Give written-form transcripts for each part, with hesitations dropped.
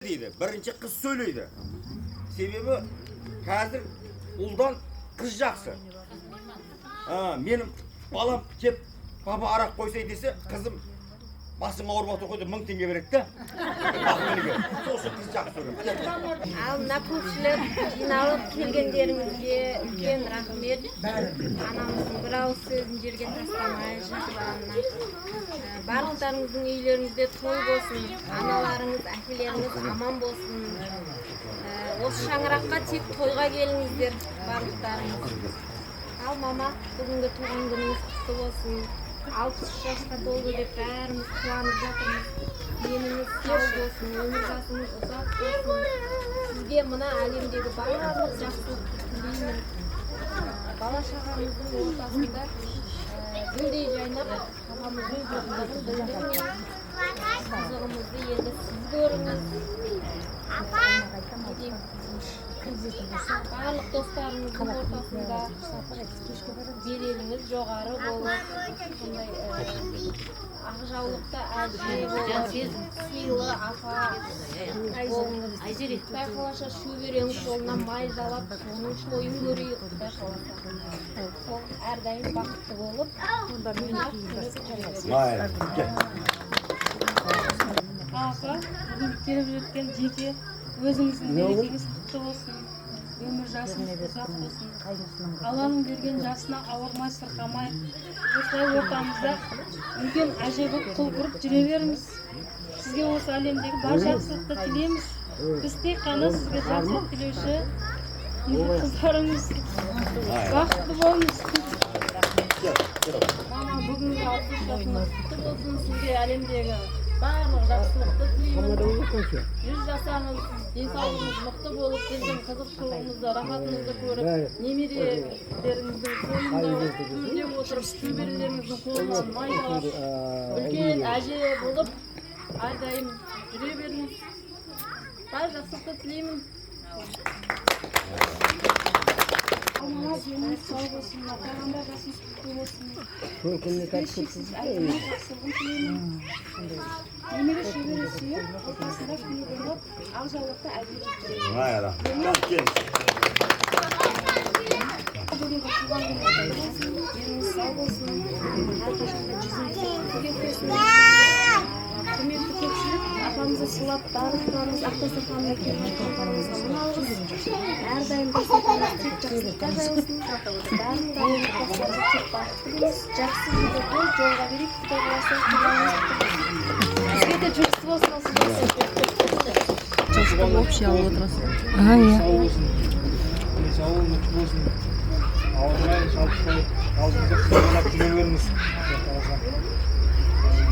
deydi. Birinchi qiz söyleydi. Sebebi hozir uldan qiz жақсы. Benim balam kep baba arak qo'ysay desa, qizim basing og'rib o'tib qo'ydi 1000 tenge beradi da. Aqliga. So'sha qiz жақсы ko'radi. Al mына ko'pchilik jinoyat kelganlaringizga ulkan rahmat. Anamizning bir og'iz so'zini yerga taslamay, barliklaringizning uylaringizda to'y bo'lsin, analaringiz, akalaringiz aman bo'lsin. O'sha shang'iraqqa tek to'yga kelingizlar barliklaringiz. Al mama, bugungi tug'ilgan kuningiz qutlug' bo'lsin. 60 yoshga to'ldi deb bәрimiz quvonib жатырмыз. Yenimiz sog' bo'lsin, umr жасыңыз uzoq bo'lsin. Sizga mana alemdagi barliq yaxshilik tilayman. Bala shag'amizning o'rtasida gulday jaynab, kafamizning yo'qida bildirmay, qizig'imizni endi siz ko'ringiz. Barliq do'stlarimizning o'rtasida berelimiz jo'g'ari bo'lib, bunday aqjavliqda aje bo'lib, siyli afa bo'ling'iz. Xudo xolasa shu bereng qo'ldan may jalab, so'ning sho'yin ko'raylik xudo xolasa. Sol har doim baxtli bo'lib, Mayli. Afa, bugun kelib o'tgan jeki o'zingizning berekangiz qutlug' bo'lsin. Ömür жасыңыз ұзақ болсын. Алланың берген жасына ауырмай, сырқамай, осылай ортамызда үлкен әже болып құл құрып жүре беріңіз. Сізге осы әлемдегі бар жақсылықты тілейміз. Біз тек қана сізге жақсылық тілеуші қыздарымыз. Бақытты болыңыз. Мама, бүгінгі 60 жасыңыз құтты болсын. Сізге әлемдегі барлық жақсылықты тілеймін. Жүз жасаңыз, денсаулығыңыз мықты болып, біздің қызықшылығымызды, рахатымызды көріп, немерелеріңіздің қолында төрдеп отырып, шөберелеріңіздің қолынан май алып, үлкен әже болып, әрдайым жүре беріңіз. Бар жақсылықты тілеймін. Алмаз еліңіз сау болсын, ата-анда жасыңыз құтты болсын. Шексіз әлемнің жақсылығын тілеймін. Немере шөбере сүйіп, ортасында күні болып, ақ-жаулықты әдейі жүрейін. Mayli. Бүгінгі туған күніңіз болсын, жеріңіз сау болсын, әрқашанда жүзіңізде күлген көзін. Құрметті көпшілік, апамызды сыйлап, барлықтарыңыз ақтастырханына келген қалқарыңызға мың алғыс. Әрдайым достарыңыз тек жақсылыққа жайылсын. Барлықтарыңыз достарыңыз тек бақытты болыңыз. Жақсы үйде бол, жолға берейік, құдай қаласа құдайыңыз бізге де жүрісті болсын осы жақсы. Часто общий алып отырасың. Ага, иә. Сау болсын. Сау болсын, болсын. Ауырмай, шалқыспай, алдыңызда қызылап жүре беріңіз.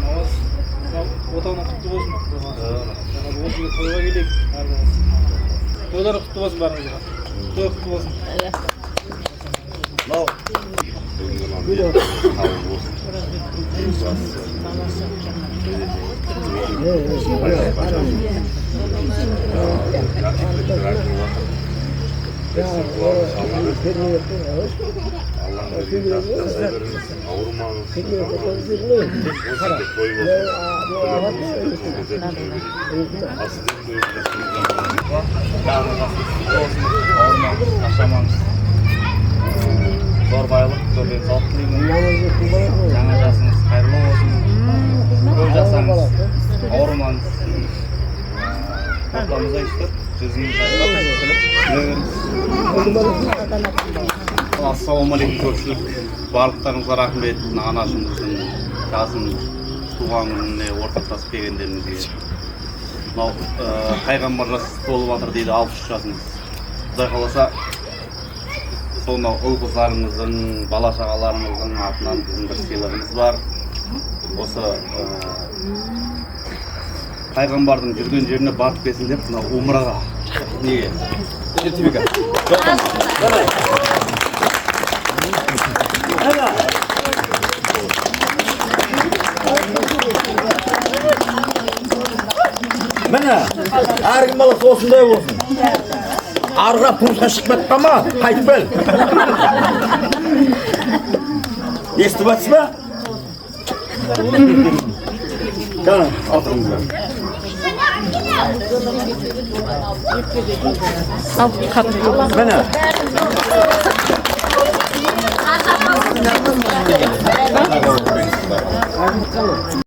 Намаз отаны құтты болсын. Осы тойға келейік. Тойлар құтты болсын бәріңізге. Той құтты болсын. Мынау Зор байлық, зор денсаулық тілеймін. Жаңа жасыңыз қайырлы болсын. Көп жасаңыз, ауырмаңыз. Ортамызда иштеп, жүзіңіз жайлап, күліп жүре беріңіз. Ассалаумағалейкум көпшілік. Барлықтарыңызға рахмет. Анашымыздың жасын туған күніне ортақтасып келгендеріңізге. Мынау пайғамбар жасы толып жатыр дейді, 63 жасыңыз. Құдай қаласа сонау ұл-қыздарыңыздың, бала-шағаларыңыздың атынан біздің бір сыйлығымыз бар. Осы пайғамбардың жүрген жеріне барып келсін деп, мына умраға. Неге? Ертебека. Міне, әркім баласы осындай болсын. Арға тұрмысқа шықпай қалма, қайтып кел. Естіп жатсыз ба? Qani, o'tiringlar. Al, kap. Mene.